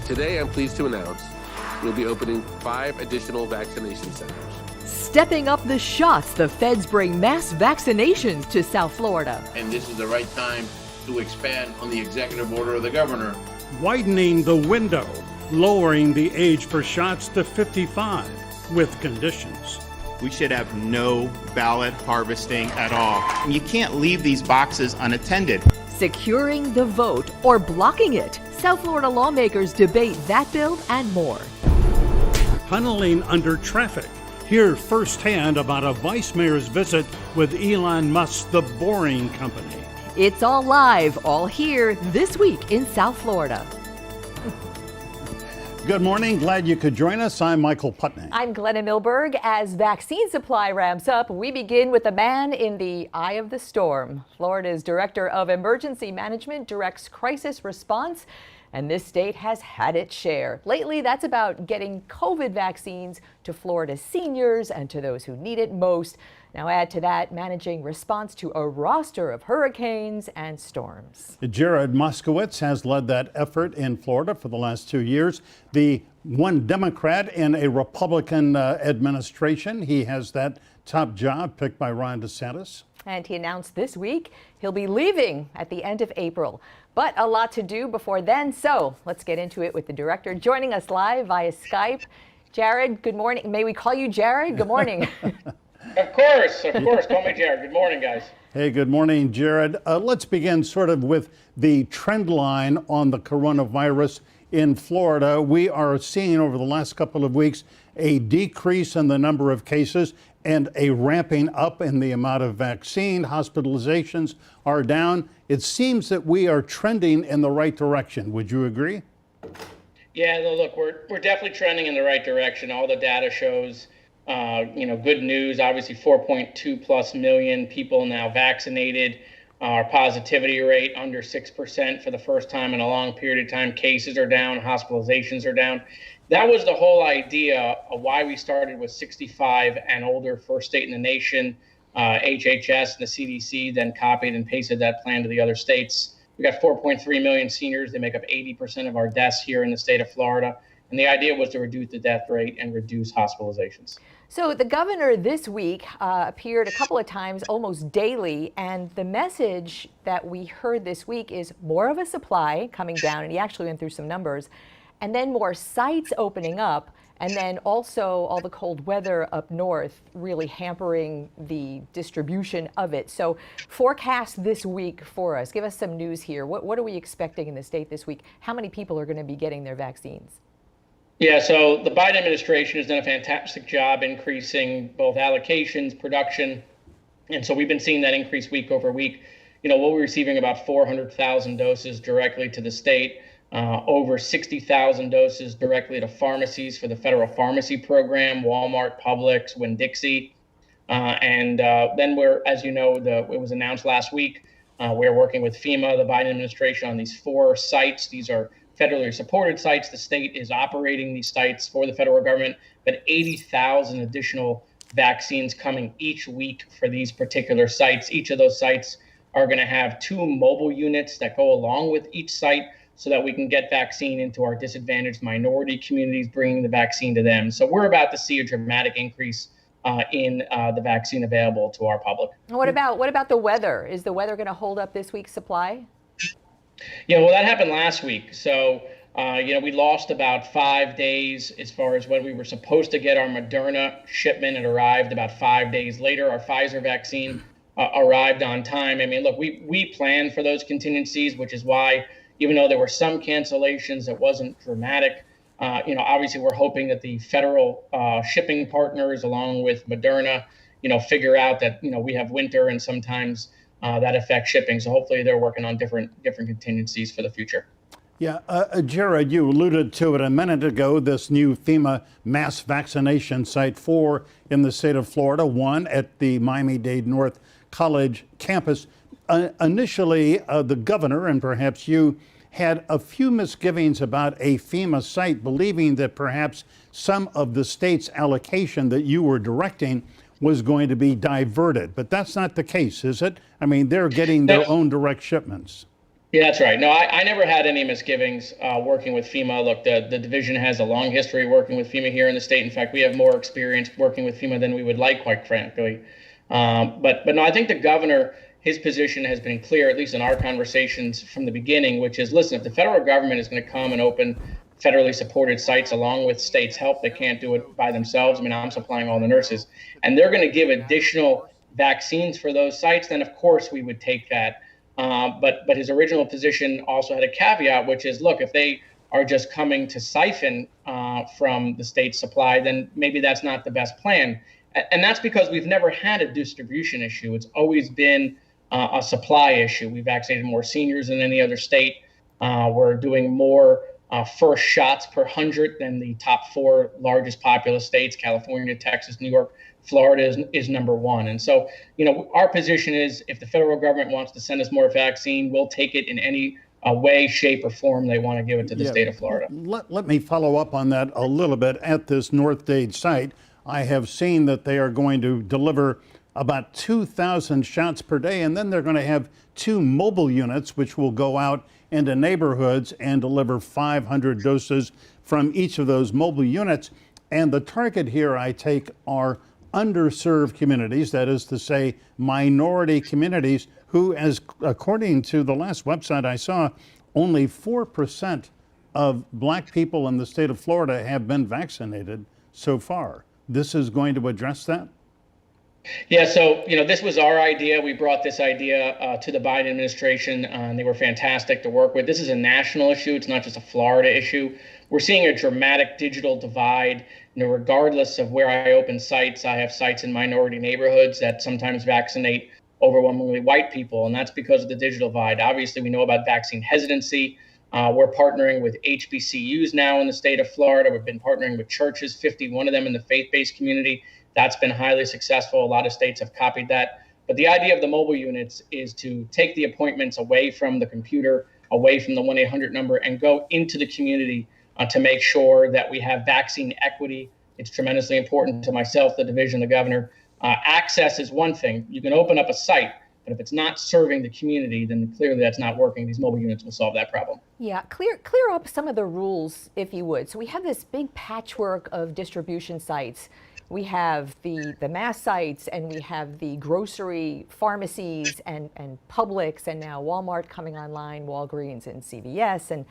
Today, I'm pleased to announce we'll be opening 5 additional vaccination centers. Stepping up the shots, the feds bring mass vaccinations to South Florida. And this is the right time to expand on the executive order of the governor. Widening the window, lowering the age for shots to 55 with conditions. We should have no ballot harvesting at all. And you can't leave these boxes unattended. Securing the vote or blocking it. South Florida lawmakers debate that bill and more. Tunneling under traffic. Hear firsthand about a vice mayor's visit with Elon Musk, the Boring Company. It's all live, all here this week in South Florida. Good morning. Glad you could join us. I'm Michael Putney. I'm Glenna Milberg. As vaccine supply ramps up, we begin with the man in the eye of the storm. Florida's Director of Emergency Management directs crisis response, and this state has had its share. Lately, that's about getting COVID vaccines to Florida seniors and to those who need it most. Now add to that managing response to a roster of hurricanes and storms. Jared Moskowitz has led that effort in Florida for the last 2 years. The one Democrat in a Republican administration. He has that top job picked by Ron DeSantis. And he announced this week he'll be leaving at the end of April. But a lot to do before then, so let's get into it with the director joining us live via Skype. Jared, good morning. May we call you Jared? Good morning. Of course. Call me Jared. Good morning, guys. Hey, good morning, Jared. Let's begin sort of with the trend line on the coronavirus in Florida. We are seeing over the last couple of weeks a decrease in the number of cases and a ramping up in the amount of vaccine. Hospitalizations are down. It seems that we are trending in the right direction. Would you agree? Yeah, no, look, we're definitely trending in the right direction. All the data shows good news. Obviously, 4.2 plus million people now vaccinated. Our positivity rate under 6% for the first time in a long period of time. Cases are down, hospitalizations are down. That was the whole idea of why we started with 65 and older, first state in the nation. HHS and the CDC then copied and pasted that plan to the other states. We got 4.3 million seniors. They make up 80% of our deaths here in the state of Florida. And the idea was to reduce the death rate and reduce hospitalizations. So the governor this week appeared a couple of times, almost daily, and the message that we heard this week is more of a supply coming down, and he actually went through some numbers, and then more sites opening up, and then also all the cold weather up north really hampering the distribution of it. So forecast this week for us. Give us some news here. What are we expecting in the state this week? How many people are going to be getting their vaccines? Yeah, so the Biden administration has done a fantastic job increasing both allocations, production. And so we've been seeing that increase week over week. We're receiving about 400,000 doses directly to the state, over 60,000 doses directly to pharmacies for the federal pharmacy program, Walmart, Publix, Winn-Dixie. Then as you know, it was announced last week, we're working with FEMA, the Biden administration, on these 4 sites. These are federally supported sites. The state is operating these sites for the federal government, but 80,000 additional vaccines coming each week for these particular sites. Each of those sites are going to have 2 mobile units that go along with each site so that we can get vaccine into our disadvantaged minority communities, bringing the vaccine to them. So we're about to see a dramatic increase in the vaccine available to our public. What about the weather? Is the weather going to hold up this week's supply? Yeah, well, that happened last week. So, we lost about 5 days as far as when we were supposed to get our Moderna shipment. It arrived about 5 days later. Our Pfizer vaccine arrived on time. I mean, look, we planned for those contingencies, which is why, even though there were some cancellations, it wasn't dramatic. Obviously, we're hoping that the federal shipping partners, along with Moderna, figure out that, we have winter and sometimes that affects shipping. So hopefully they're working on different contingencies for the future. Yeah, Jared, you alluded to it a minute ago, this new FEMA mass vaccination site, 4 in the state of Florida, 1 at the Miami-Dade North College campus. Initially, the governor and perhaps you had a few misgivings about a FEMA site, believing that perhaps some of the state's allocation that you were directing was going to be diverted. But that's not the case, is it? I mean, they're getting their own direct shipments. Yeah, that's right. No, I never had any misgivings working with FEMA. Look, the division has a long history working with FEMA here in the state. In fact, we have more experience working with FEMA than we would like, quite frankly. But no, I think the governor, his position has been clear, at least in our conversations from the beginning, which is, listen, if the federal government is going to come and open federally supported sites along with states' help, they can't do it by themselves. I mean, I'm supplying all the nurses, and they're going to give additional vaccines for those sites, then of course we would take that. But his original position also had a caveat, which is, look, if they are just coming to siphon from the state's supply, then maybe that's not the best plan. And that's because we've never had a distribution issue. It's always been a supply issue. We vaccinated more seniors than any other state. We're doing more first shots per 100 than the top 4 largest populous states: California, Texas, New York. Florida is number 1. And so, our position is, if the federal government wants to send us more vaccine, we'll take it in any way, shape, or form they want to give it to the state of Florida. Let me follow up on that a little bit. At this North Dade site, I have seen that they are going to deliver about 2,000 shots per day, and then they're going to have 2 mobile units which will go out into neighborhoods and deliver 500 doses from each of those mobile units. And the target here, I take, are underserved communities, that is to say, minority communities who, as according to the last website I saw, only 4% of black people in the state of Florida have been vaccinated so far. This is going to address that? Yeah, so, this was our idea. We brought this idea to the Biden administration, and they were fantastic to work with. This is a national issue. It's not just a Florida issue. We're seeing a dramatic digital divide. Regardless of where I open sites, I have sites in minority neighborhoods that sometimes vaccinate overwhelmingly white people, and that's because of the digital divide. Obviously, we know about vaccine hesitancy. We're partnering with HBCUs now in the state of Florida. We've been partnering with churches, 51 of them in the faith-based community. That's been highly successful. A lot of states have copied that. But the idea of the mobile units is to take the appointments away from the computer, away from the 1-800 number, and go into the community to make sure that we have vaccine equity. It's tremendously important to myself, the division, the governor. Access is one thing. You can open up a site, but if it's not serving the community, then clearly that's not working. These mobile units will solve that problem. Yeah, clear up some of the rules, if you would. So we have this big patchwork of distribution sites. We have the mass sites, and we have the grocery pharmacies and Publix, and now Walmart coming online, Walgreens and CVS, and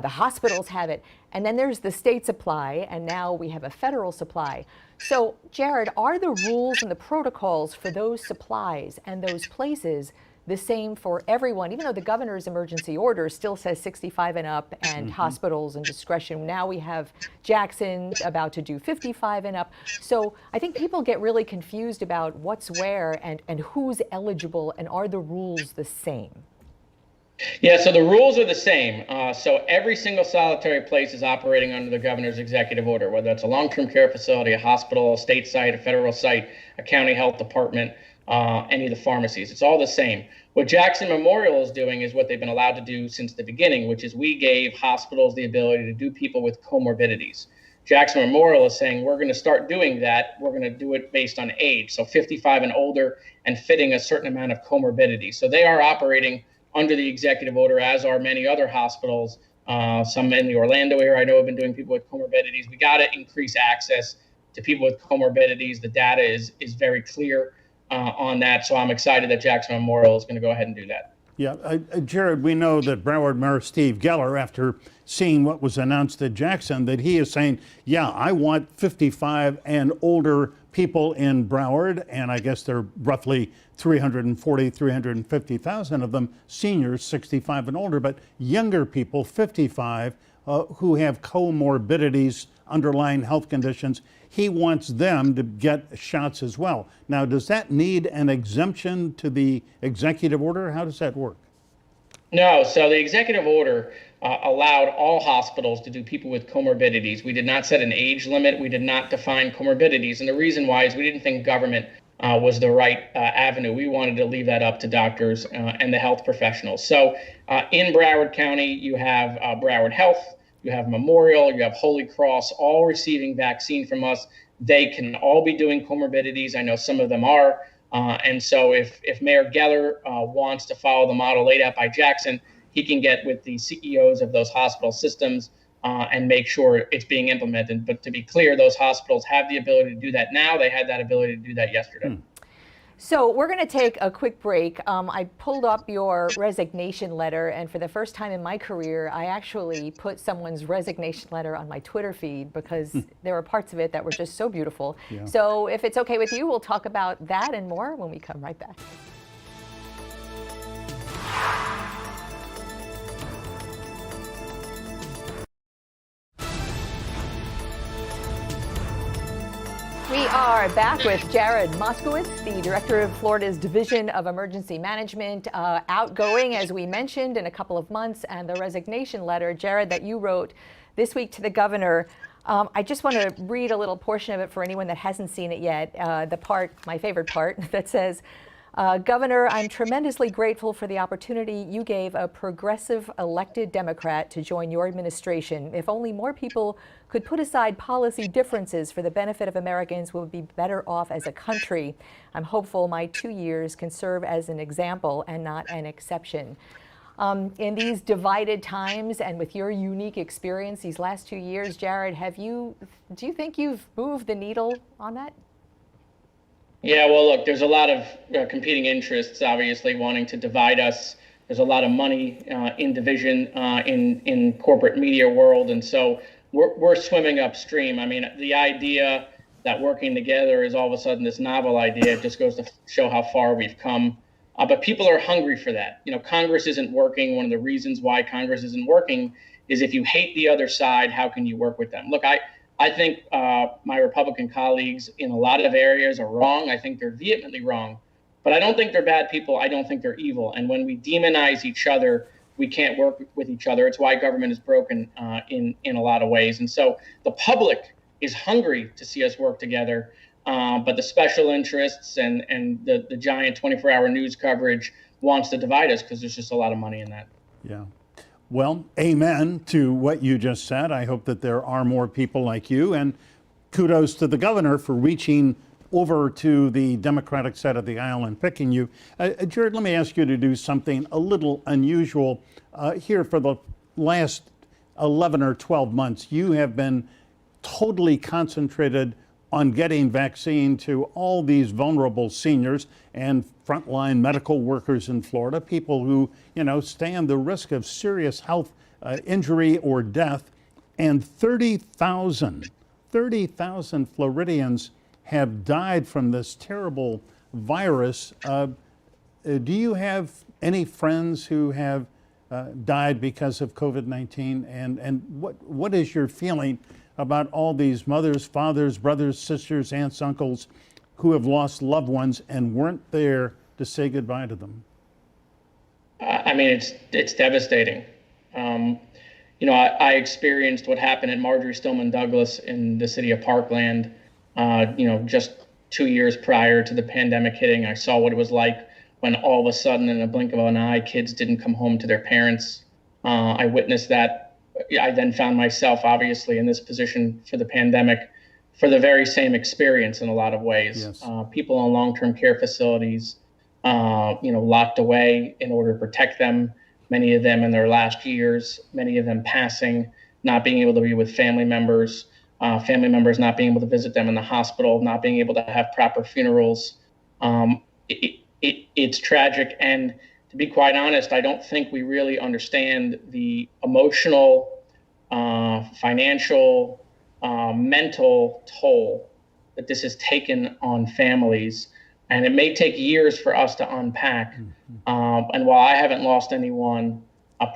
the hospitals have it. And then there's the state supply, and now we have a federal supply. So, Jared, are the rules and the protocols for those supplies and those places the same for everyone, even though the governor's emergency order still says 65 and up and hospitals and discretion? Now we have Jackson about to do 55 and up. So I think people get really confused about what's where and who's eligible, and are the rules the same? Yeah, so the rules are the same. So every single solitary place is operating under the governor's executive order, whether it's a long-term care facility, a hospital, a state site, a federal site, a county health department, any of the pharmacies. It's all the same. What Jackson Memorial is doing is what they've been allowed to do since the beginning, which is we gave hospitals the ability to do people with comorbidities. Jackson Memorial is saying we're going to start doing that. We're going to do it based on age, so 55 and older, and fitting a certain amount of comorbidity. So they are operating under the executive order, as are many other hospitals. Some in the Orlando area, I know, have been doing people with comorbidities. We got to increase access to people with comorbidities. The data is very clear on that. So I'm excited that Jackson Memorial is going to go ahead and do that. Yeah, Jared, we know that Broward Mayor Steve Geller, after seeing what was announced at Jackson, that he is saying, yeah, I want 55 and older people in Broward, and I guess there are roughly 350,000 of them, seniors 65 and older, but younger people, 55, who have comorbidities, underlying health conditions. He wants them to get shots as well. Now, does that need an exemption to the executive order? How does that work? No, so the executive order allowed all hospitals to do people with comorbidities. We did not set an age limit. We did not define comorbidities. And the reason why is we didn't think government was the right avenue. We wanted to leave that up to doctors and the health professionals. So in Broward County, you have Broward Health, you have Memorial, you have Holy Cross, all receiving vaccine from us. They can all be doing comorbidities. I know some of them are. And so if Mayor Geller wants to follow the model laid out by Jackson, he can get with the CEOs of those hospital systems and make sure it's being implemented. But to be clear, those hospitals have the ability to do that now. They had that ability to do that yesterday. So we're going to take a quick break. I pulled up your resignation letter, and for the first time in my career, I actually put someone's resignation letter on my Twitter feed because there were parts of it that were just so beautiful. Yeah. So if it's okay with you, we'll talk about that and more when we come right back. We are back with Jared Moskowitz, the director of Florida's Division of Emergency Management, outgoing, as we mentioned, in a couple of months, and the resignation letter, Jared, that you wrote this week to the governor. I just want to read a little portion of it for anyone that hasn't seen it yet. The part, my favorite part, that says, Governor, I'm tremendously grateful for the opportunity you gave a progressive elected Democrat to join your administration. If only more people could put aside policy differences for the benefit of Americans, we'll be better off as a country. I'm hopeful my 2 years can serve as an example and not an exception. In these divided times and with your unique experience these last 2 years, Jared, do you think you've moved the needle on that? Yeah, well, look, there's a lot of competing interests, obviously, wanting to divide us. There's a lot of money in division in corporate media world. And so we're swimming upstream. I mean, the idea that working together is all of a sudden this novel idea, it just goes to show how far we've come. But people are hungry for that. You know, Congress isn't working. One of the reasons why Congress isn't working is if you hate the other side, how can you work with them? Look, I think my Republican colleagues in a lot of areas are wrong. I think they're vehemently wrong, but I don't think they're bad people. I don't think they're evil. And when we demonize each other, we can't work with each other. It's why government is broken in a lot of ways. And so the public is hungry to see us work together, but the special interests and the giant 24-hour news coverage wants to divide us because there's just a lot of money in that. Yeah. Well, amen to what you just said. I hope that there are more people like you, and kudos to the governor for reaching over to the Democratic side of the aisle and picking you. Jared, let me ask you to do something a little unusual. Here for the last 11 or 12 months, you have been totally concentrated on getting vaccine to all these vulnerable seniors and frontline medical workers in Florida, people who, stand the risk of serious health injury or death. And 30,000 Floridians have died from this terrible virus. Do you have any friends who have died because of COVID-19? And what is your feeling about all these mothers, fathers, brothers, sisters, aunts, uncles who have lost loved ones and weren't there to say goodbye to them? I mean, it's devastating. I experienced what happened at Marjorie Stoneman Douglas in the city of Parkland, just 2 years prior to the pandemic hitting. I saw what it was like when all of a sudden, in a blink of an eye, kids didn't come home to their parents. I witnessed that. I then found myself, obviously, in this position for the pandemic for the very same experience in a lot of ways. Yes. People in long-term care facilities, locked away in order to protect them, many of them in their last years, many of them passing, not being able to be with family members not being able to visit them in the hospital, not being able to have proper funerals. It's tragic. And to be quite honest, I don't think we really understand the emotional, financial, mental toll that this has taken on families. And it may take years for us to unpack. And while I haven't lost anyone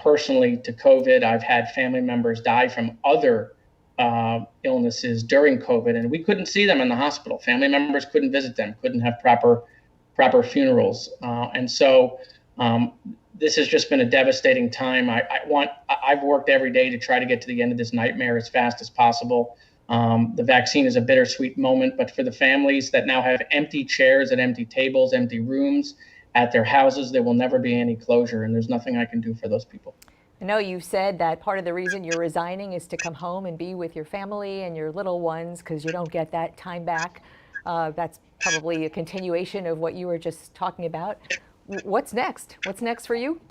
personally to COVID, I've had family members die from other illnesses during COVID, and we couldn't see them in the hospital. Family members couldn't visit them, couldn't have proper funerals. And so this has just been a devastating time. I've worked every day to try to get to the end of this nightmare as fast as possible. The vaccine is a bittersweet moment, but for the families that now have empty chairs and empty tables, empty rooms at their houses, there will never be any closure, and there's nothing I can do for those people. I know you said that part of the reason you're resigning is to come home and be with your family and your little ones because you don't get that time back. That's probably a continuation of what you were just talking about. What's next? What's next for you?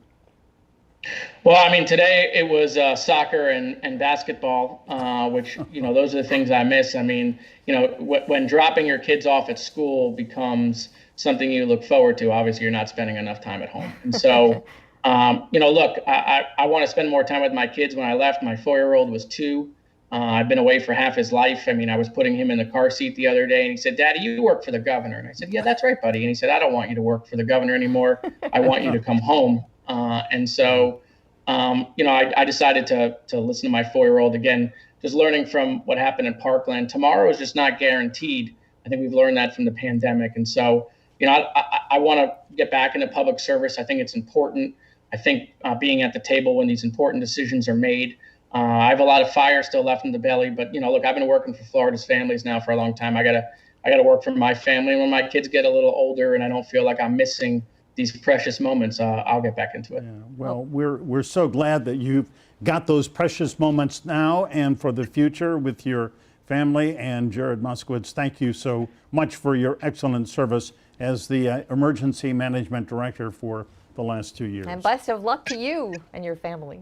Well, I mean, today it was soccer and basketball, which, those are the things I miss. I mean, when dropping your kids off at school becomes something you look forward to, obviously you're not spending enough time at home. And so, look, I want to spend more time with my kids. When I left, my 4-year-old was 2. I've been away for half his life. I mean, I was putting him in the car seat the other day, and he said, "Daddy, you work for the governor." And I said, "Yeah, that's right, buddy." And he said, "I don't want you to work for the governor anymore. I want you to come home." And so, I decided to listen to my 4-year-old again, just learning from what happened in Parkland. Tomorrow is just not guaranteed. I think we've learned that from the pandemic. And so, I want to get back into public service. I think it's important. I think being at the table when these important decisions are made. I have a lot of fire still left in the belly, but look, I've been working for Florida's families now for a long time. I gotta work for my family. When my kids get a little older and I don't feel like I'm missing these precious moments, I'll get back into it. Yeah, well, we're so glad that you've got those precious moments now and for the future with your family. And Jared Moskowitz, thank you so much for your excellent service as the Emergency Management Director for the last 2 years. And best of luck to you and your family.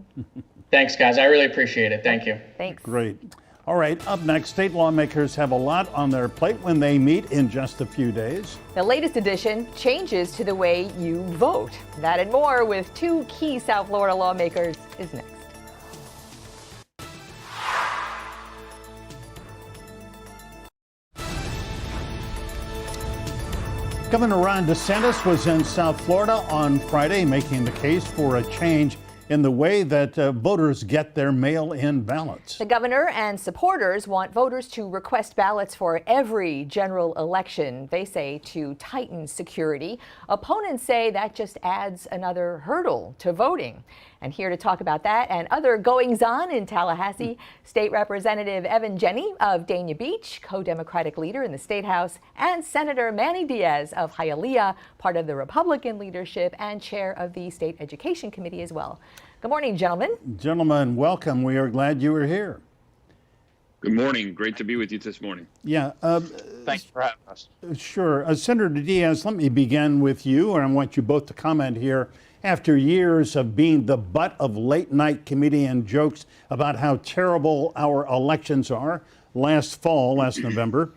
Thanks, guys. I really appreciate it. Thank you. Thanks. Great. All right, up next, state lawmakers have a lot on their plate when they meet in just a few days. The latest edition changes to the way you vote. That and more with 2 key South Florida lawmakers is next. Governor Ron DeSantis was in South Florida on Friday making the case for a change in the way that voters get their mail-in ballots. The governor and supporters want voters to request ballots for every general election, they say, to tighten security. Opponents say that just adds another hurdle to voting. And here to talk about that and other goings-on in Tallahassee, State Representative Jeene of Dania Beach, co-Democratic leader in the State House, and Senator Manny Diaz of Hialeah, part of the Republican leadership and chair of the State Education Committee as well. Good morning, gentlemen. Gentlemen, welcome. We are glad you are here. Good morning. Great to be with you this morning. Yeah. Thanks for having us. Sure. Senator Diaz, let me begin with you, and I want you both to comment here. After years of being the butt of late-night comedian jokes about how terrible our elections are, last November,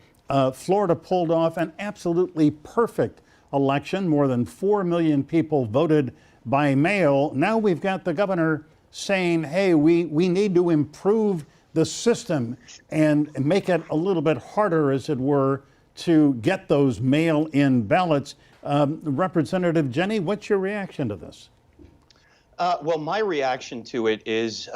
Florida pulled off an absolutely perfect election. More than 4 million people voted by mail. Now we've got the governor saying, hey, we need to improve the system and make it a little bit harder, as it were, to get those mail-in ballots. Representative Jeene, what's your reaction to this? Well, my reaction to it is,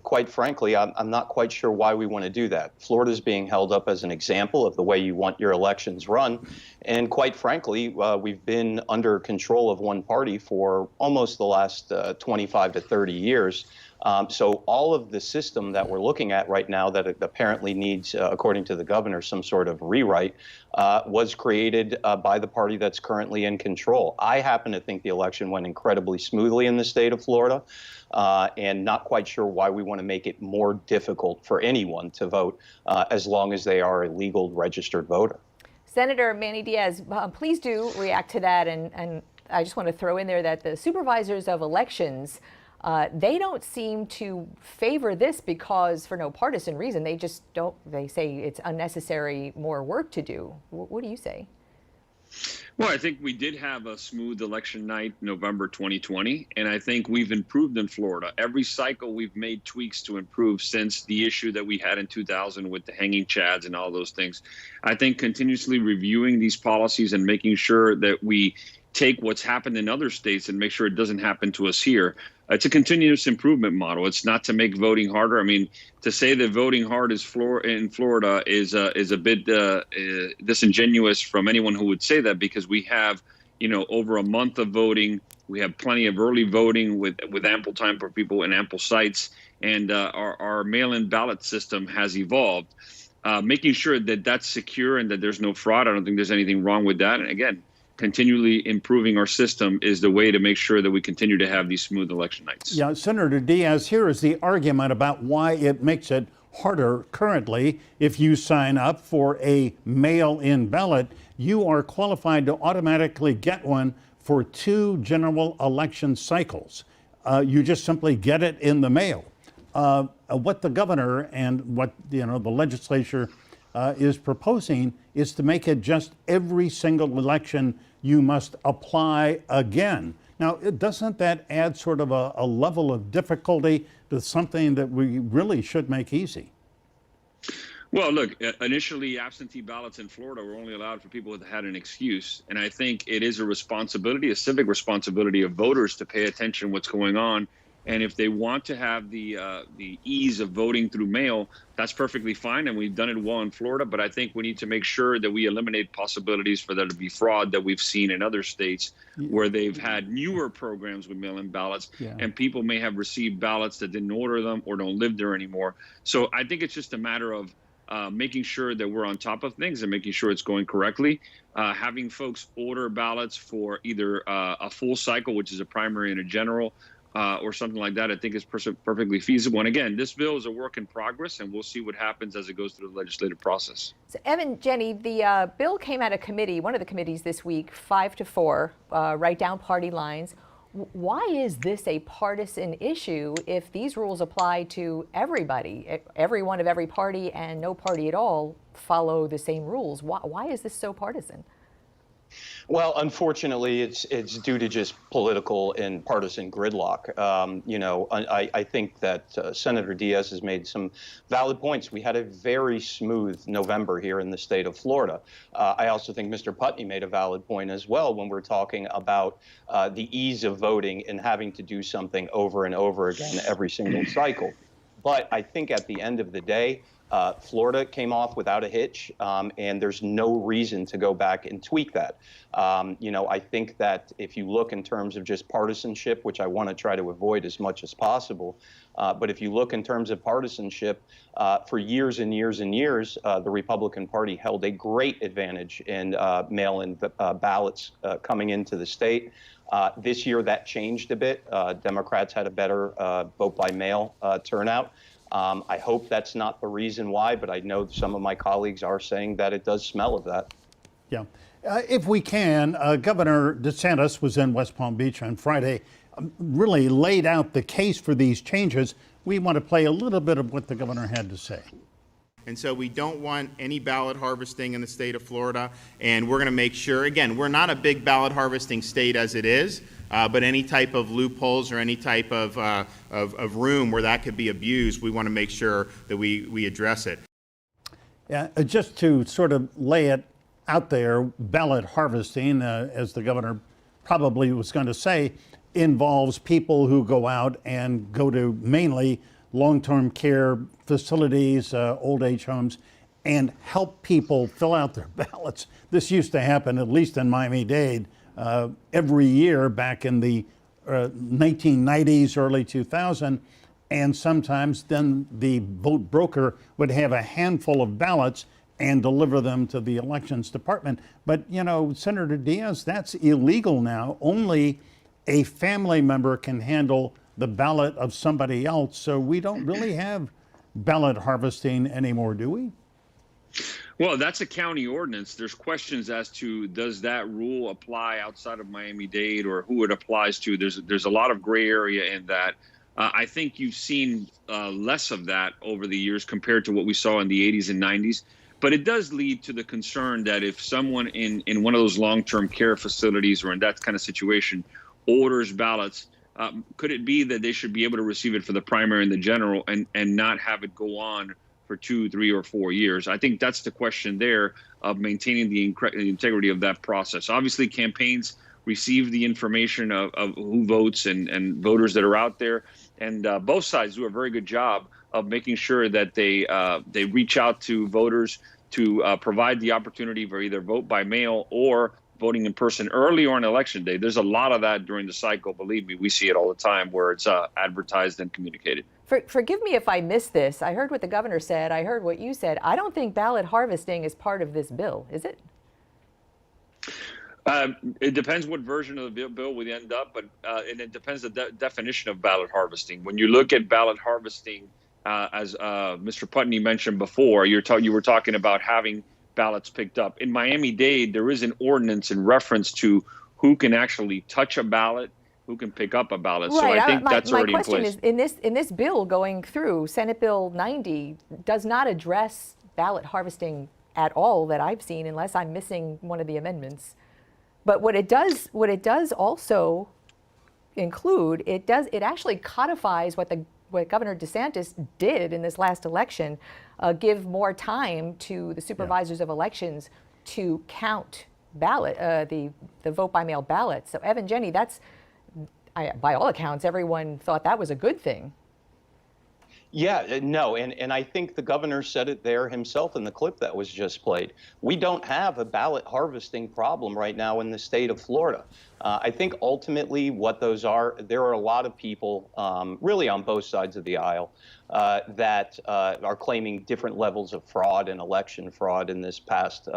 quite frankly, I'm not quite sure why we want to do that. Florida's being held up as an example of the way you want your elections run. And quite frankly, we've been under control of one party for almost the last 25 to 30 years. So all of the system that we're looking at right now that apparently needs, according to the governor, some sort of rewrite, was created by the party that's currently in control. I happen to think the election went incredibly smoothly in the state of Florida, and not quite sure why we want to make it more difficult for anyone to vote as long as they are a legal registered voter. Senator Manny Diaz, please do react to that. And I just want to throw in there that the supervisors of elections, they don't seem to favor this because for no partisan reason. They just don't. They say it's unnecessary, more work to do. What do you say? Well, I think we did have a smooth election night, November 2020, and I think we've improved in Florida. Every cycle we've made tweaks to improve since the issue that we had in 2000 with the hanging chads and all those things. I think continuously reviewing these policies and making sure that we take what's happened in other states and make sure it doesn't happen to us here. It's a continuous improvement model. It's not to make voting harder. I mean, to say that voting hard is in Florida is a bit disingenuous from anyone who would say that, because we have, over a month of voting. We have plenty of early voting with ample time for people and ample sites. And our mail-in ballot system has evolved, making sure that that's secure and that there's no fraud. I don't think there's anything wrong with that. And again, continually improving our system is the way to make sure that we continue to have these smooth election nights. Yeah, Senator Diaz, here is the argument about why it makes it harder currently. If you sign up for a mail-in ballot, you are qualified to automatically get one for 2 general election cycles. you just simply get it in the mail. What the governor and what the legislature is proposing is to make it just every single election you must apply again. Now, doesn't that add sort of a level of difficulty to something that we really should make easy? Well, look, initially absentee ballots in Florida were only allowed for people that had an excuse. And I think it is a responsibility, a civic responsibility of voters to pay attention to what's going on. And if they want to have the ease of voting through mail, that's perfectly fine. And we've done it well in Florida. But I think we need to make sure that we eliminate possibilities for there to be fraud that we've seen in other states where they've had newer programs with mail-in ballots and people may have received ballots that didn't order them or don't live there anymore. So I think it's just a matter of making sure that we're on top of things and making sure it's going correctly. Having folks order ballots for either a full cycle, which is a primary and a general, or something like that, I think is perfectly feasible. And again, this bill is a work in progress, and we'll see what happens as it goes through the legislative process. So, Evan, Jeene, the bill came out of committee, one of the committees this week, 5-4, right down party lines. Why is this a partisan issue if these rules apply to everybody, everyone of every party, and no party at all follow the same rules? Why is this so partisan? Well, unfortunately, it's due to just political and partisan gridlock. I think that Senator Diaz has made some valid points. We had a very smooth November here in the state of Florida. I also think Mr. Putney made a valid point as well when we're talking about the ease of voting and having to do something over and over again every single cycle. But I think at the end of the day, Florida came off without a hitch, and there's no reason to go back and tweak that. I think that if you look in terms of just partisanship, which I want to try to avoid as much as possible, but if you look in terms of partisanship, for years and years and years, the Republican Party held a great advantage in mail-in ballots coming into the state. This year, that changed a bit. Democrats had a better vote by mail turnout. I hope that's not the reason why, but I know some of my colleagues are saying that it does smell of that. Yeah. If we can, Governor DeSantis was in West Palm Beach on Friday, really laid out the case for these changes. We want to play a little bit of what the governor had to say. And so we don't want any ballot harvesting in the state of Florida. And we're going to make sure, again, we're not a big ballot harvesting state as it is, but any type of loopholes or any type of room where that could be abused, we want to make sure that we address it. Yeah, just to sort of lay it out there, ballot harvesting, as the governor probably was going to say, involves people who go out and go to mainly long-term care facilities, old age homes, and help people fill out their ballots. This used to happen, at least in Miami-Dade, every year back in the 1990s, early 2000, and sometimes then the vote broker would have a handful of ballots and deliver them to the elections department. But, Senator Diaz, that's illegal now. Only a family member can handle the ballot of somebody else. So we don't really have ballot harvesting anymore, do we? Well, that's a county ordinance. There's questions as to does that rule apply outside of Miami-Dade or who it applies to. There's a lot of gray area in that. I think you've seen less of that over the years compared to what we saw in the 80s and 90s. But it does lead to the concern that if someone in one of those long-term care facilities or in that kind of situation orders ballots, could it be that they should be able to receive it for the primary and the general and not have it go on for 2, 3, or 4 years? I think that's the question there of maintaining the integrity of that process. Obviously, campaigns receive the information of who votes and voters that are out there. And both sides do a very good job of making sure that they reach out to voters to provide the opportunity for either vote by mail or voting in person early or on election day. There's a lot of that during the cycle. Believe me, we see it all the time where it's advertised and communicated. Forgive me if I missed this. I heard what the governor said. I heard what you said. I don't think ballot harvesting is part of this bill, is it? It depends what version of the bill we end up, but and it depends the definition of ballot harvesting. When you look at ballot harvesting, as Mr. Putney mentioned before, you were talking about having ballots picked up. In Miami-Dade, there is an ordinance in reference to who can actually touch a ballot pick up a ballot. So Right. I think that's my already in question place. is, in this bill going through, Senate Bill 90 does not address ballot harvesting at all that I've seen, unless I'm missing one of the amendments. But what it does also include, it actually codifies what Governor DeSantis did in this last election, give more time to the supervisors of elections to count the vote by mail ballots. So Evan, Jeene, by all accounts, everyone thought that was a good thing. Yeah, no, and I think the governor said it there himself in the clip that was just played. We don't have a ballot harvesting problem right now in the state of Florida. I think ultimately what those are, there are a lot of people really on both sides of the aisle that are claiming different levels of fraud and election fraud in this past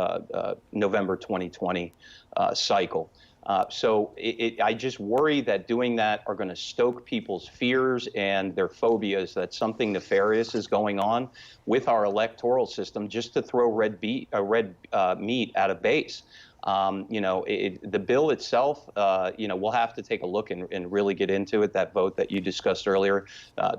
November 2020 cycle. So I just worry that doing that are going to stoke people's fears and their phobias that something nefarious is going on with our electoral system just to throw red meat at a base. The bill itself, we'll have to take a look and really get into it. That vote that you discussed earlier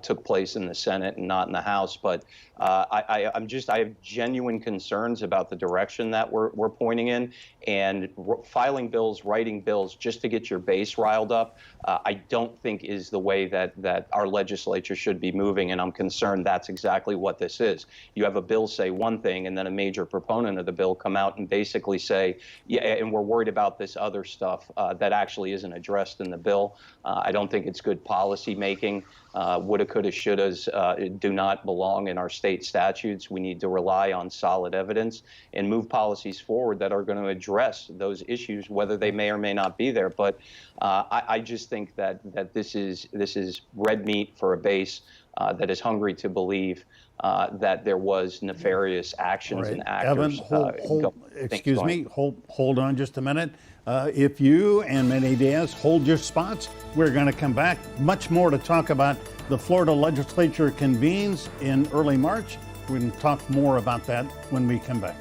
took place in the Senate and not in the House. But I have genuine concerns about the direction that we're pointing in, and filing bills, writing bills just to get your base riled up. I don't think is the way that our legislature should be moving, and I'm concerned that's exactly what this is. You have a bill say one thing, and then a major proponent of the bill come out and basically say, yeah, and we're worried about this other stuff that actually isn't addressed in the bill. I don't think it's good policy making. Woulda, coulda, shouldas do not belong in our state statutes. We need to rely on solid evidence and move policies forward that are going to address those issues, whether they may or may not be there. But I just think that this is red meat for a base that is hungry to believe that there was nefarious actions and actors. Evan, excuse me, hold on just a minute. If you and Manny Diaz hold your spots, we're going to come back. Much more to talk about. The Florida legislature convenes in early March. We can talk more about that when we come back.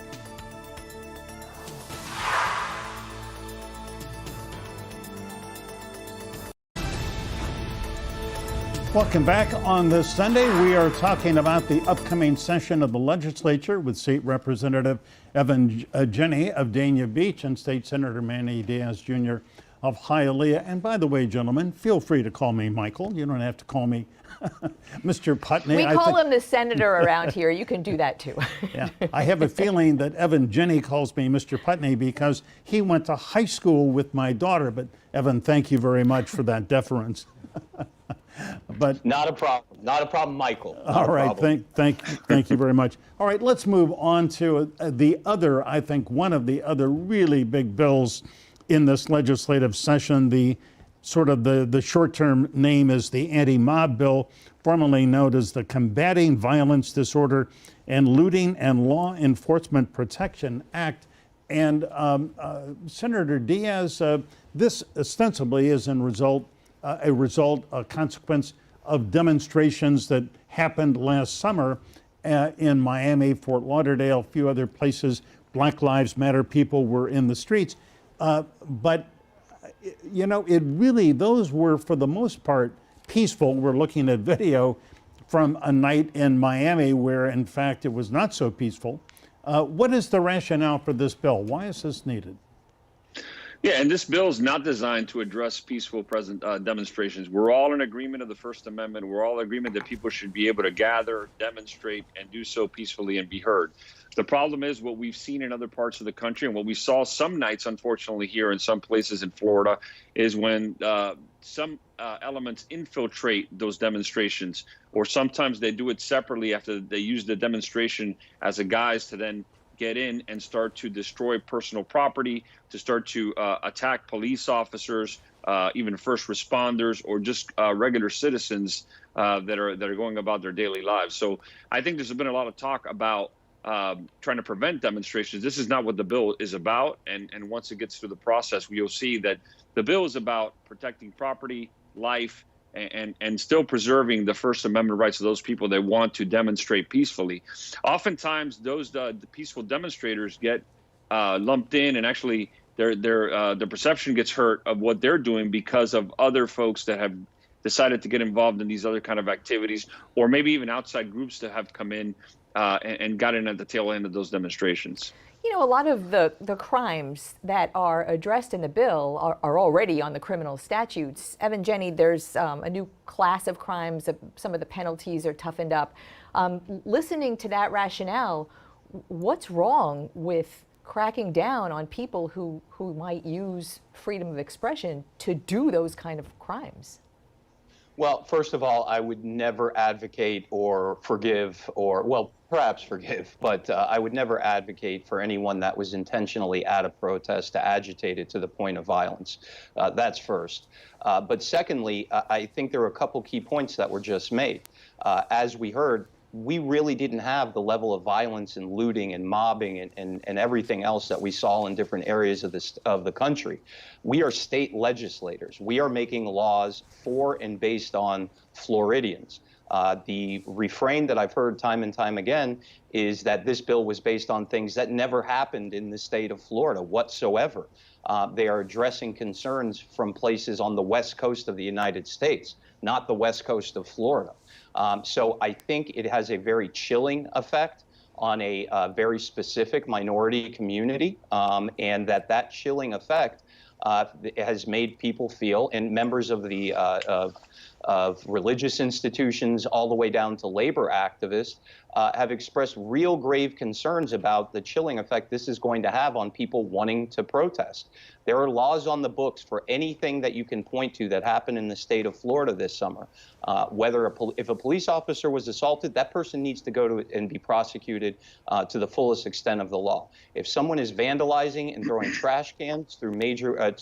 Welcome back. On this Sunday, we are talking about the upcoming session of the legislature with State Representative Evan Jeene of Dania Beach and State Senator Manny Diaz Jr. of Hialeah. And by the way, gentlemen, feel free to call me Michael. You don't have to call me Mr. Putney. We call him the senator around here. You can do that too. Yeah, I have a feeling that Evan Jeene calls me Mr. Putney because he went to high school with my daughter. But Evan, thank you very much for that deference. But not a problem, Michael. All right, thank you very much. All right, let's move on to the other, I think one of the other really big bills in this legislative session. The short-term name is the AntiMob Bill, formerly known as the Combating Violence, Disorder, and Looting and Law Enforcement Protection Act. And Senator Diaz, this ostensibly is a consequence of demonstrations that happened last summer in Miami, Fort Lauderdale, a few other places. Black Lives Matter people were in the streets. But, those were, for the most part, peaceful. We're looking at video from a night in Miami where, in fact, it was not so peaceful. What is the rationale for this bill? Why is this needed? Yeah, and this bill is not designed to address peaceful demonstrations. We're all in agreement of the First Amendment. We're all in agreement that people should be able to gather, demonstrate, and do so peacefully and be heard. The problem is what we've seen in other parts of the country and what we saw some nights, unfortunately, here in some places in Florida, is when some elements infiltrate those demonstrations, or sometimes they do it separately after they use the demonstration as a guise to then get in and start to destroy personal property, to start to attack police officers, even first responders, or just regular citizens that are going about their daily lives. So I think there's been a lot of talk about trying to prevent demonstrations. This is not what the bill is about. And once it gets through the process, you'll see that the bill is about protecting property, life, and still preserving the First Amendment rights of those people that want to demonstrate peacefully. Oftentimes, those the peaceful demonstrators get lumped in and actually the perception gets hurt of what they're doing because of other folks that have decided to get involved in these other kind of activities, or maybe even outside groups that have come in and got in at the tail end of those demonstrations. You know, a lot of the crimes that are addressed in the bill are already on the criminal statutes. Evan, Jeene, there's a new class of crimes. Some of the penalties are toughened up. Listening to that rationale, what's wrong with cracking down on people who might use freedom of expression to do those kind of crimes? Well, first of all, I would never advocate or forgive, or, well, perhaps forgive, but I would never advocate for anyone that was intentionally at a protest to agitate it to the point of violence. That's first. But secondly, I think there are a couple key points that were just made. As we heard, we really didn't have the level of violence and looting and mobbing and everything else that we saw in different areas of the country. We are state legislators. We are making laws for and based on Floridians. The refrain that I've heard time and time again is that this bill was based on things that never happened in the state of Florida whatsoever. They are addressing concerns from places on the west coast of the United States, not the west coast of Florida. So I think it has a very chilling effect on a very specific minority community, and that chilling effect has made people feel, and members of the of religious institutions all the way down to labor activists have expressed real grave concerns about the chilling effect this is going to have on people wanting to protest. There are laws on the books for anything that you can point to that happened in the state of Florida this summer. If a police officer was assaulted, that person needs to go to and be prosecuted to the fullest extent of the law. If someone is vandalizing and throwing trash cans through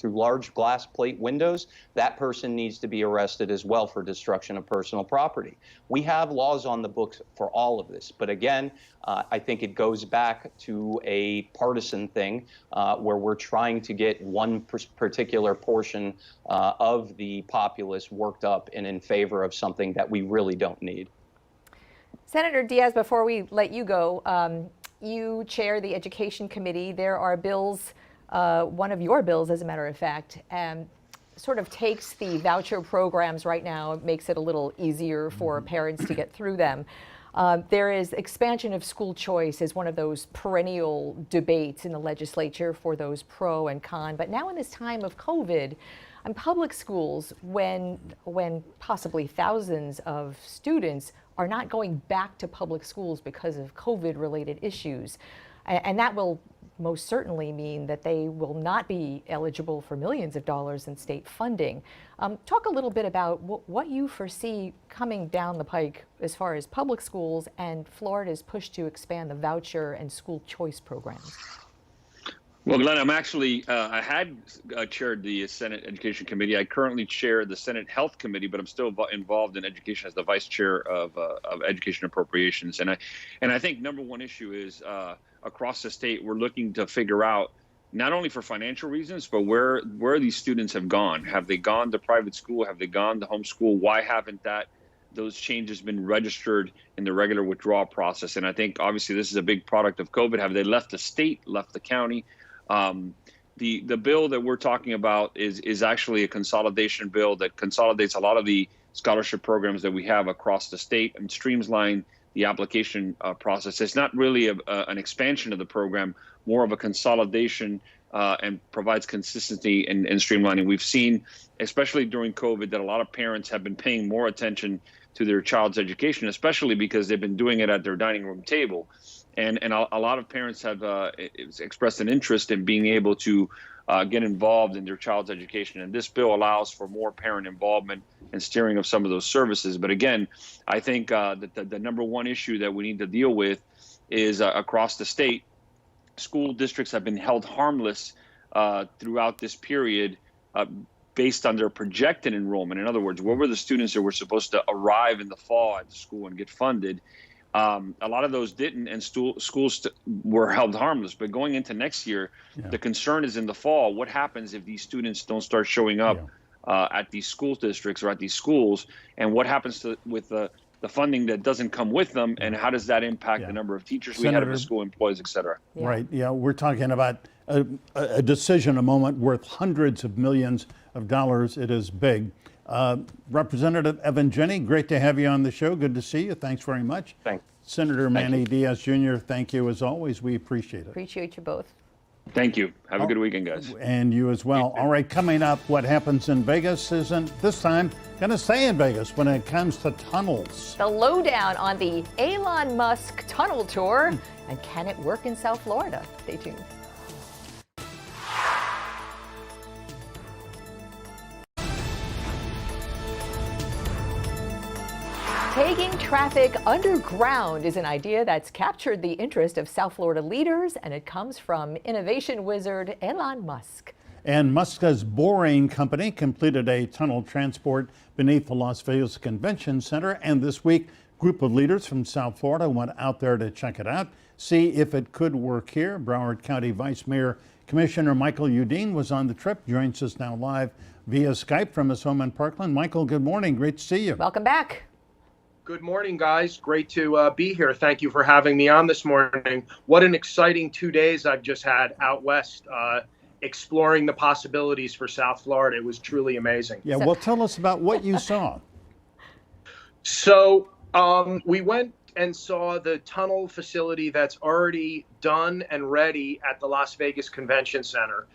large glass plate windows, that person needs to be arrested as well for destruction of personal property. We have laws on the books for all of this, but again, I think it goes back to a partisan thing where we're trying to get one particular portion of the populace worked up and in favor of something that we really don't need. Senator Diaz, before we let you go, you chair the Education Committee. There are bills, one of your bills, as a matter of fact, sort of takes the voucher programs right now, makes it a little easier for parents to get through them. There is expansion of school choice as one of those perennial debates in the legislature for those pro and con. But now in this time of COVID, public schools, when possibly thousands of students are not going back to public schools because of COVID-related issues, and that will most certainly mean that they will not be eligible for millions of dollars in state funding. Talk a little bit about what you foresee coming down the pike as far as public schools and Florida's push to expand the voucher and school choice programs. Well, Glenn, I'm actually, I had chaired the Senate Education Committee. I currently chair the Senate Health Committee, but I'm still involved in education as the vice chair of Education Appropriations. And I think number one issue is across the state, we're looking to figure out, not only for financial reasons, but where these students have gone. Have they gone to private school? Have they gone to homeschool? Why haven't those changes been registered in the regular withdrawal process? And I think obviously this is a big product of COVID. Have they left the state, left the county? The bill that we're talking about is actually a consolidation bill that consolidates a lot of the scholarship programs that we have across the state and streamline the application process. It's not really an expansion of the program, more of a consolidation and provides consistency and streamlining. We've seen, especially during COVID, that a lot of parents have been paying more attention to their child's education, especially because they've been doing it at their dining room table. And a lot of parents have expressed an interest in being able to get involved in their child's education. And this bill allows for more parent involvement and steering of some of those services. But again, I think that the number one issue that we need to deal with is across the state, school districts have been held harmless throughout this period based on their projected enrollment. In other words, what were the students that were supposed to arrive in the fall at the school and get funded? A lot of those didn't, and schools were held harmless. But going into next year, the concern is in the fall. What happens if these students don't start showing up at these school districts or at these schools? And what happens with the the funding that doesn't come with them, and how does that impact the number of teachers we have in the school, employees, et cetera? Yeah. Right. Yeah, we're talking about a decision, a moment worth hundreds of millions of dollars. It is big. Representative Evan Jeene, great to have you on the show. Good to see you. Thanks very much. Thanks. Senator Manny Diaz Jr., thank you as always. We appreciate it. Appreciate you both. Thank you. Have a good weekend, guys. And you as well. All right, coming up, what happens in Vegas isn't this time going to stay in Vegas when it comes to tunnels. The lowdown on the Elon Musk tunnel tour, and can it work in South Florida? Stay tuned. Taking traffic underground is an idea that's captured the interest of South Florida leaders, and it comes from innovation wizard Elon Musk. And Musk's Boring Company completed a tunnel transport beneath the Las Vegas Convention Center, and this week, a group of leaders from South Florida went out there to check it out, see if it could work here. Broward County Vice Mayor Commissioner Michael Udine was on the trip, joins us now live via Skype from his home in Parkland. Michael, good morning. Great to see you. Welcome back. Good morning, guys. Great to be here. Thank you for having me on this morning. What an exciting 2 days I've just had out west, exploring the possibilities for South Florida. It was truly amazing. Yeah, well, tell us about what you saw. So we went and saw the tunnel facility that's already done and ready at the Las Vegas Convention Center.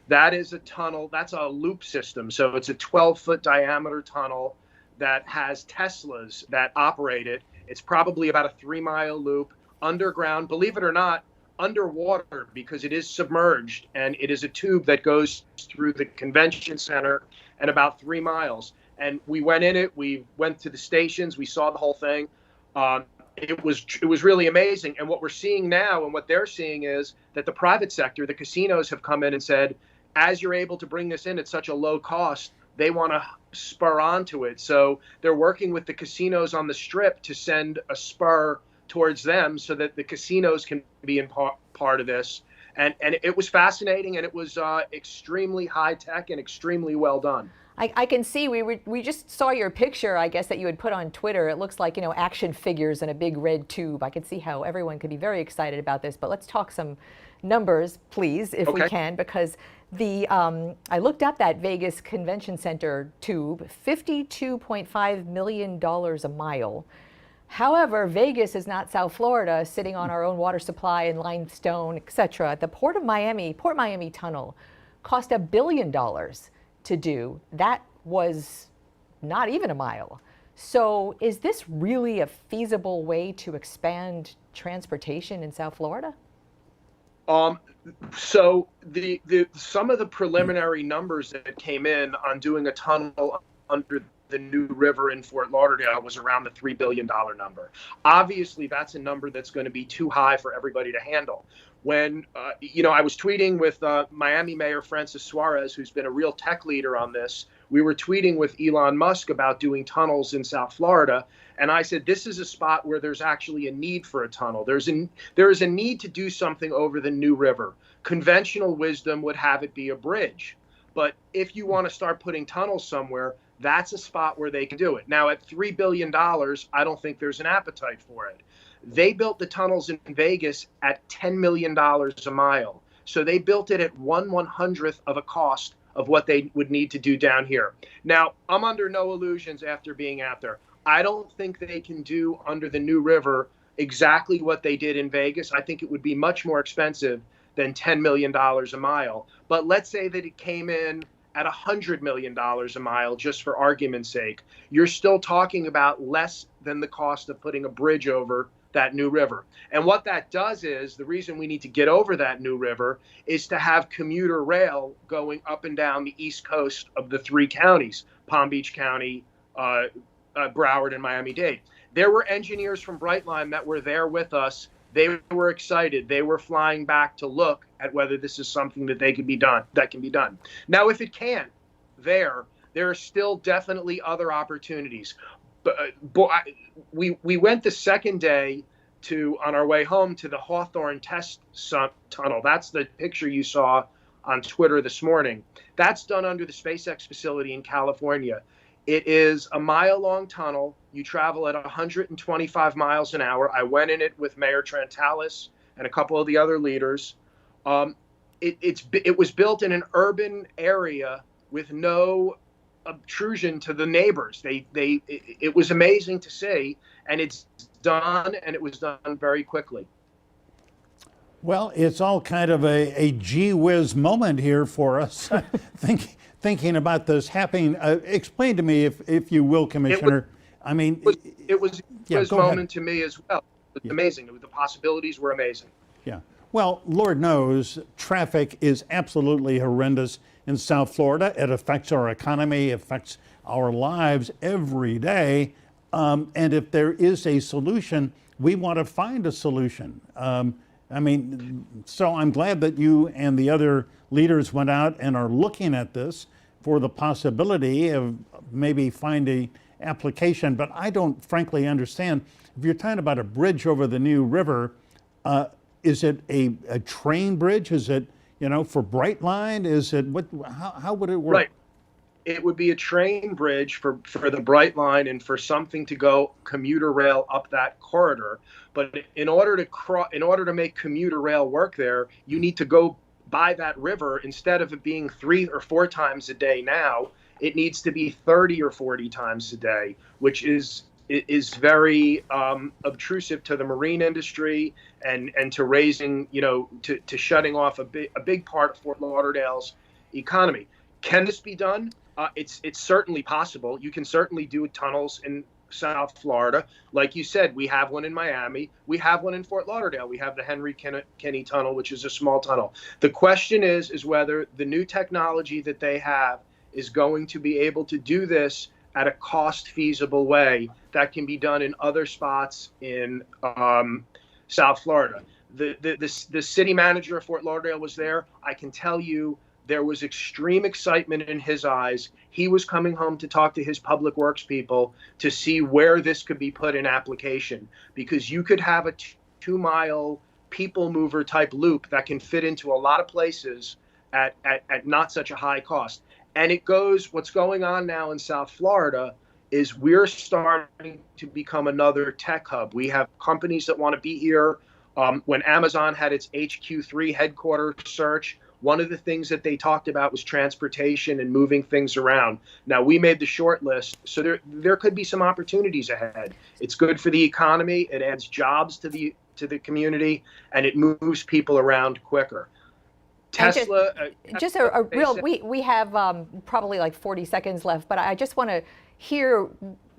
That is a tunnel, that's a loop system. So it's a 12-foot diameter tunnel that has Teslas that operate it. It's probably about a 3-mile loop underground, believe it or not, underwater, because it is submerged, and it is a tube that goes through the convention center and about 3 miles. And we went in it, we went to the stations, we saw the whole thing. It was really amazing. And what we're seeing now and what they're seeing is that the private sector, the casinos, have come in and said, as you're able to bring this in at such a low cost, they want to spur onto it. So they're working with the casinos on the Strip to send a spur towards them so that the casinos can be in part of this. And it was fascinating, and it was extremely high tech and extremely well done. I can see, we just saw your picture, I guess, that you had put on Twitter. It looks like, action figures in a big red tube. I can see how everyone could be very excited about this, but let's talk some numbers, please, if we can, because I looked up that Vegas Convention Center tube, $52.5 million a mile. However, Vegas is not South Florida, sitting on our own water supply and limestone, etc. The Port Miami Tunnel cost $1 billion to do. That was not even a mile. So is this really a feasible way to expand transportation in South Florida? So some of the preliminary numbers that came in on doing a tunnel under the New River in Fort Lauderdale was around the $3 billion number. Obviously, that's a number that's going to be too high for everybody to handle. When, I was tweeting with Miami Mayor Francis Suarez, who's been a real tech leader on this. We were tweeting with Elon Musk about doing tunnels in South Florida. And I said, this is a spot where there's actually a need for a tunnel. There is a need to do something over the New River. Conventional wisdom would have it be a bridge. But if you want to start putting tunnels somewhere, that's a spot where they can do it. Now, at $3 billion, I don't think there's an appetite for it. They built the tunnels in Vegas at $10 million a mile. So they built it at 1/100th of a cost of what they would need to do down here. Now, I'm under no illusions after being out there. I don't think they can do under the New River exactly what they did in Vegas. I think it would be much more expensive than $10 million a mile. But let's say that it came in at $100 million a mile, just for argument's sake. You're still talking about less than the cost of putting a bridge over that New River. And what that does is, the reason we need to get over that New River is to have commuter rail going up and down the east coast of the 3 counties, Palm Beach County, Broward, and Miami-Dade. There were engineers from Brightline that were there with us. They were excited. They were flying back to look at whether this is something that can be done. Now, if it can't, there are still definitely other opportunities. We went the second day on our way home to the Hawthorne Test Tunnel. That's the picture you saw on Twitter this morning. That's done under the SpaceX facility in California. It is a mile-long tunnel. You travel at 125 miles an hour. I went in it with Mayor Trentalis and a couple of the other leaders. It was built in an urban area with no obtrusion to the neighbors. It was amazing to see, and it's done, and it was done very quickly. Well, it's all kind of a gee whiz moment here for us. Thinking about this happening. Explain to me, if you will, Commissioner. It was a moment to me as well. It was amazing. The possibilities were amazing. Yeah. Well, Lord knows traffic is absolutely horrendous in South Florida. It affects our economy, affects our lives every day. And if there is a solution, we want to find a solution. So I'm glad that you and the other leaders went out and are looking at this for the possibility of maybe finding application. But I don't frankly understand, if you're talking about a bridge over the new river, is it a train bridge? Is it, for Brightline? Is it, how would it work? Right. It would be a train bridge for the Brightline and for something to go commuter rail up that corridor. But in order to make commuter rail work there, you need to go by that river. Instead of it being 3 or 4 times a day now, it needs to be 30 or 40 times a day, which is very obtrusive to the marine industry and to raising, to shutting off a big part of Fort Lauderdale's economy. Can this be done? It's certainly possible. You can certainly do tunnels in South Florida. Like you said, we have one in Miami. We have one in Fort Lauderdale. We have the Henry Kinney Tunnel, which is a small tunnel. The question is whether the new technology that they have is going to be able to do this at a cost-feasible way that can be done in other spots in South Florida. The city manager of Fort Lauderdale was there. I can tell you there was extreme excitement in his eyes. He was coming home to talk to his public works people to see where this could be put in application, because you could have a 2-mile people mover type loop that can fit into a lot of places at not such a high cost. And what's going on now in South Florida is we're starting to become another tech hub. We have companies that want to be here. When Amazon had its HQ3 headquarters search, one of the things that they talked about was transportation and moving things around. Now, we made the short list, so there could be some opportunities ahead. It's good for the economy, it adds jobs to the community, and it moves people around quicker. Tesla. We have probably like 40 seconds left, but I just want to hear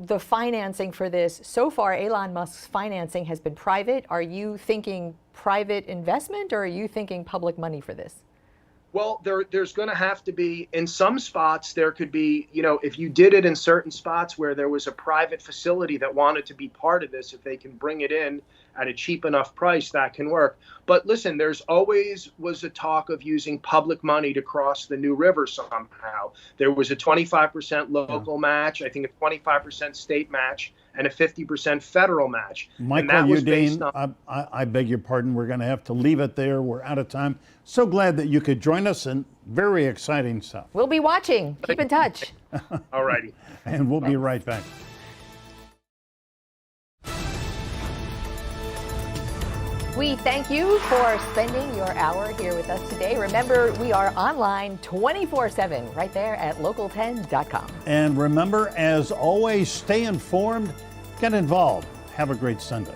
the financing for this. So far, Elon Musk's financing has been private. Are you thinking private investment, or are you thinking public money for this? Well, there's going to have to be, in some spots, there could be, if you did it in certain spots where there was a private facility that wanted to be part of this, if they can bring it in at a cheap enough price, that can work. But listen, there's always was a talk of using public money to cross the new river somehow. There was a 25% local match, I think a 25% state match, and a 50% federal match. Michael Udine, I beg your pardon, we're going to have to leave it there. We're out of time. So glad that you could join us, and very exciting stuff. We'll be watching. Keep in touch. All righty. And we'll be right back. We thank you for spending your hour here with us today. Remember, we are online 24/7 right there at local10.com. And remember, as always, stay informed, get involved. Have a great Sunday.